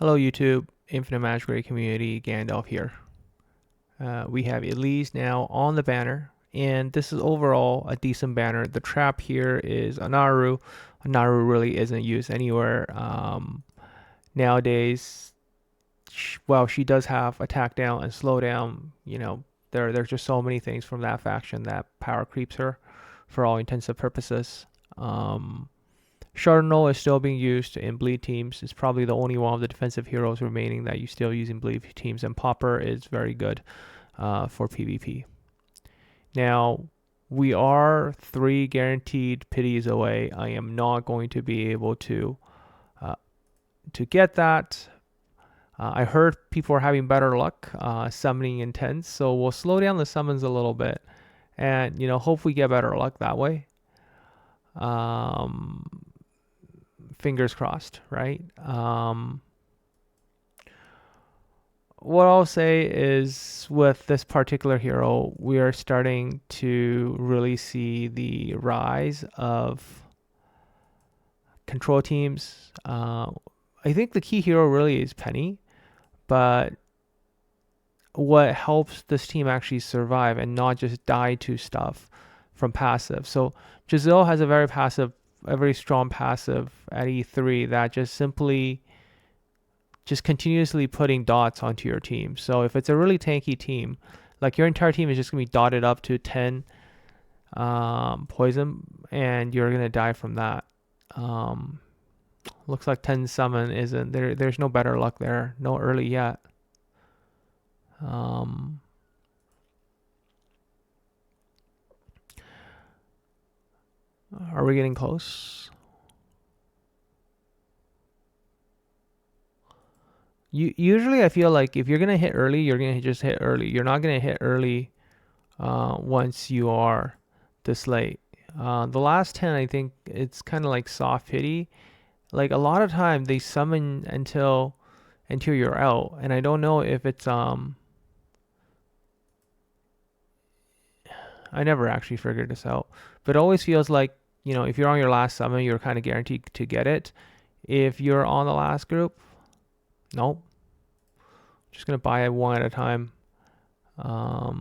Hello YouTube, Infinite Magicraid community, Gandalf here. We have Elise now on the banner, and this is overall a decent banner. The trap here is a Naru. A Naru really isn't used anywhere nowadays. Well, she does have attack down and slow down. There's just so many things from that faction that power creeps her for all intents and purposes. Chardonnay is still being used in bleed teams. It's probably the only one of the defensive heroes remaining that you still use in bleed teams, and Popper is very good for PvP. Now, we are 3 guaranteed pities away. I am not going to be able to get that. I heard people are having better luck summoning intents, so we'll slow down the summons a little bit, and hope we get better luck that way. Fingers crossed, right? What I'll say is with this particular hero, we are starting to really see the rise of control teams. I think the key hero really is Penny, but what helps this team actually survive and not just die to stuff from passive. So Giselle has a very strong passive at E3 that just continuously putting dots onto your team. So if it's a really tanky team, like your entire team is just gonna be dotted up to 10 poison, and you're gonna die from that. Looks like 10 summon isn't there. There's no better luck there. No early yet. Are we getting close? Usually I feel like if you're gonna hit early, you're gonna just hit early. You're not gonna hit early once you are this late. The last 10, I think it's kind of like soft pity. Like a lot of time they summon until you're out, and I don't know if it's I never actually figured this out, but it always feels like if you're on your last summon, you're kind of guaranteed to get it. If you're on the last group, nope. Just gonna buy it one at a time, or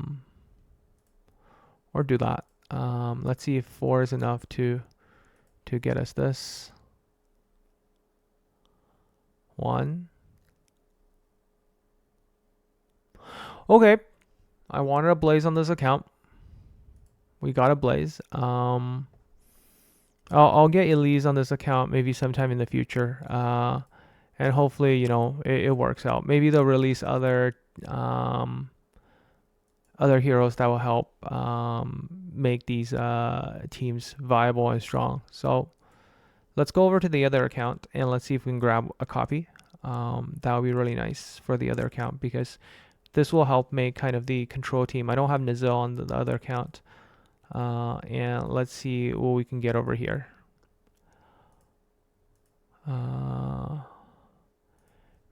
do that. Let's see if 4 is enough to get us this. 1. Okay, I wanted a blaze on this account. We got a blaze. I'll get Elise on this account maybe sometime in the future. And hopefully, it works out. Maybe they'll release other heroes that will help make these teams viable and strong. So let's go over to the other account and let's see if we can grab a copy. That would be really nice for the other account because this will help make kind of the control team. I don't have Giselle on the other account. And let's see what we can get over here.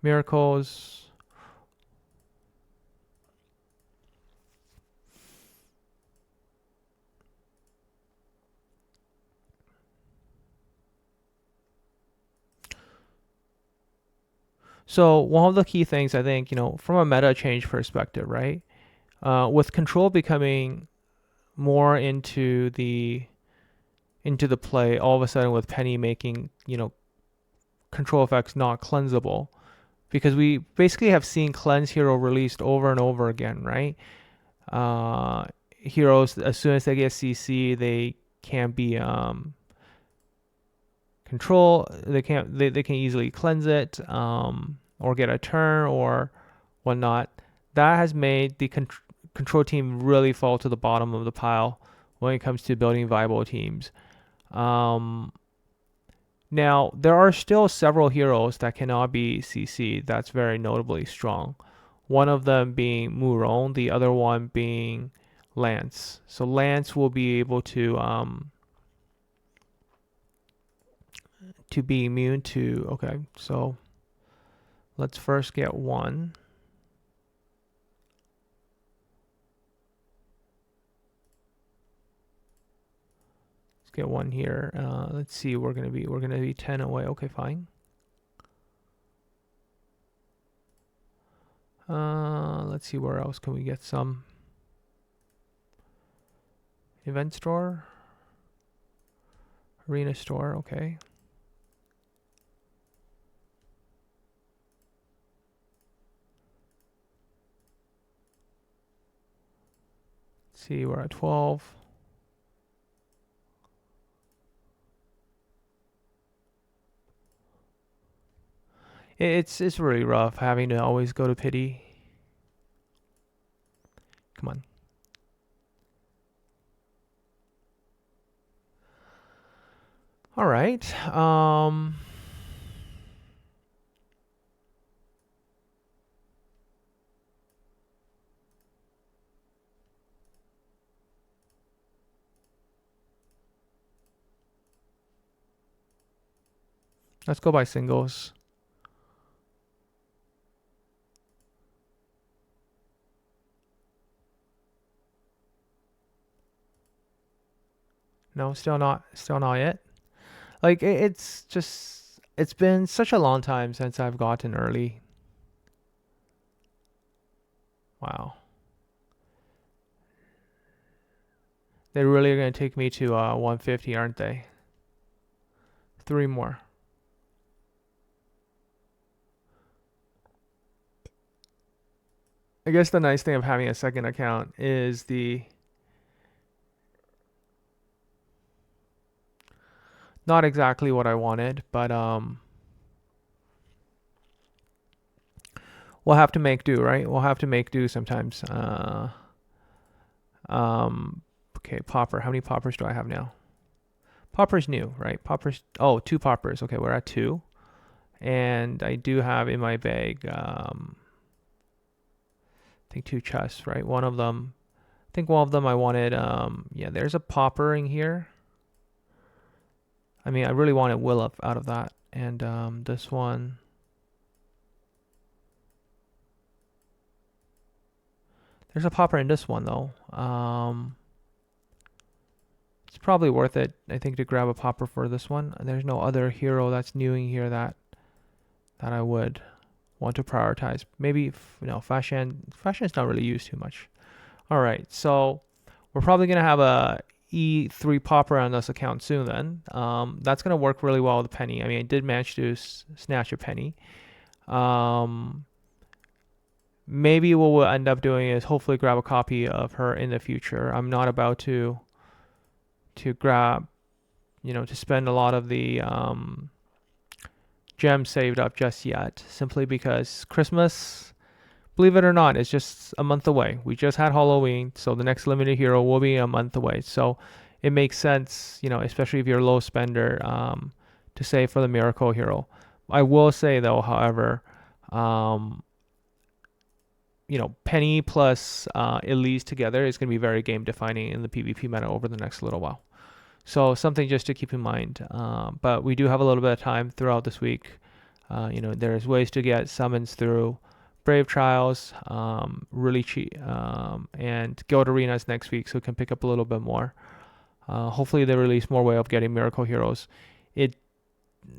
Miracles. So one of the key things I think, from a meta change perspective, right? With control becoming more into the play, all of a sudden with Penny making, control effects not cleansable, because we basically have seen cleanse hero released over and over again, right? Heroes, as soon as they get CC, they can't be control. They can easily cleanse it, or get a turn or whatnot. That has made the control team really fall to the bottom of the pile when it comes to building viable teams. Now, there are still several heroes that cannot be CC'd. That's very notably strong. One of them being Muron, the other one being Lance. So Lance will be able to be immune to. Okay, so let's first get 1. Get 1 here. Let's see. We're gonna be 10 away. Okay, fine. Let's see, where else can we get some? Event store, arena store, okay. Let's see, we're at 12. It's really rough having to always go to pity. Come on. All right. Let's go by singles. No, still not yet. Like it's just, it's been such a long time since I've gotten early. Wow. They really are going to take me to 150, aren't they? 3 more. I guess the nice thing of having a second account is not exactly what I wanted, but we'll have to make do, right? We'll have to make do sometimes. Okay, popper. How many poppers do I have now? Popper's new, right? Poppers. Oh, 2 poppers. Okay, we're at 2. And I do have in my bag, I think 2 chests, right? One of them, I think one of them I wanted, yeah, there's a popper in here. I mean, I really wanted Willop out of that. And this one, there's a popper in this one though. It's probably worth it, I think, to grab a popper for this one. There's no other hero that's new in here that I would want to prioritize. Maybe, no, Fashion is not really used too much. All right, so we're probably going to have a E3 popper on this account soon then. That's going to work really well with a penny. I mean, I did manage to snatch a penny. Maybe what we'll end up doing is hopefully grab a copy of her in the future. I'm not about to grab, to spend a lot of the gems saved up just yet, simply because Christmas, believe it or not, is just a month away. We just had Halloween, so the next limited hero will be a month away. So it makes sense, especially if you're a low spender, to save for the miracle hero. I will say though, however, Penny plus Elise together is going to be very game defining in the PvP meta over the next little while. So something just to keep in mind. But we do have a little bit of time throughout this week. There's ways to get summons through Brave Trials, really cheap, and Guild Arenas next week, so we can pick up a little bit more. Hopefully they release more way of getting miracle heroes.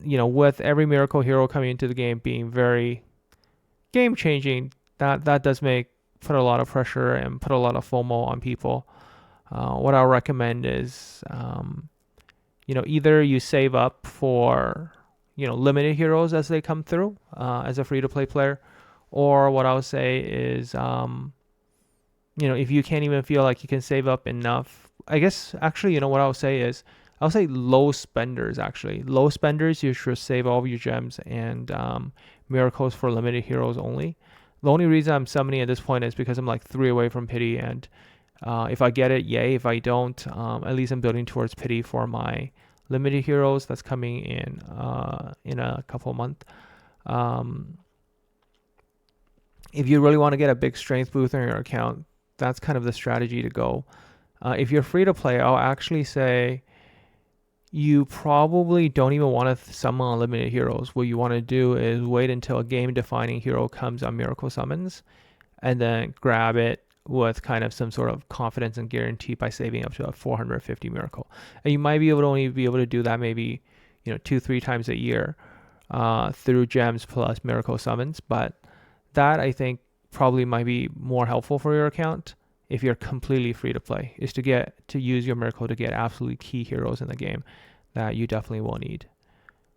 With every miracle hero coming into the game being very game changing, that does put a lot of pressure and put a lot of FOMO on people. What I'll recommend is, either you save up for, limited heroes as they come through as a free-to-play player, or what I would say is, if you can't even feel like you can save up enough, I guess actually, what I'll say is, I'll say low spenders actually. Low spenders, you should save all of your gems and miracles for limited heroes only. The only reason I'm summoning at this point is because I'm like 3 away from pity, and if I get it, yay. If I don't, at least I'm building towards pity for my limited heroes that's coming in a couple of months. If you really want to get a big strength boost on your account, that's kind of the strategy to go. If you're free to play, I'll actually say you probably don't even want to summon unlimited heroes. What you want to do is wait until a game-defining hero comes on Miracle Summons, and then grab it with kind of some sort of confidence and guarantee by saving up to a 450 miracle. And you might be able to only be able to do that maybe 2-3 times a year through gems plus Miracle Summons. But that, I think, probably might be more helpful for your account if you're completely free to play, is to use your miracle to get absolutely key heroes in the game that you definitely will need.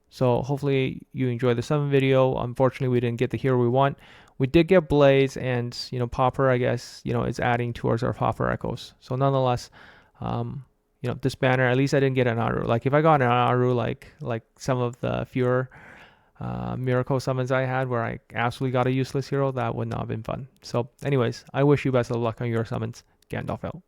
So hopefully you enjoyed the summon video. Unfortunately, we didn't get the hero we want. We did get Blaze, and Popper, I guess, is adding towards our Popper echoes. So nonetheless, this banner, at least I didn't get an Aru. Like if I got an Aru, like some of the fewer miracle summons I had where I absolutely got a useless hero, that would not have been fun. So anyways, I wish you best of luck on your summons. Gandalf out.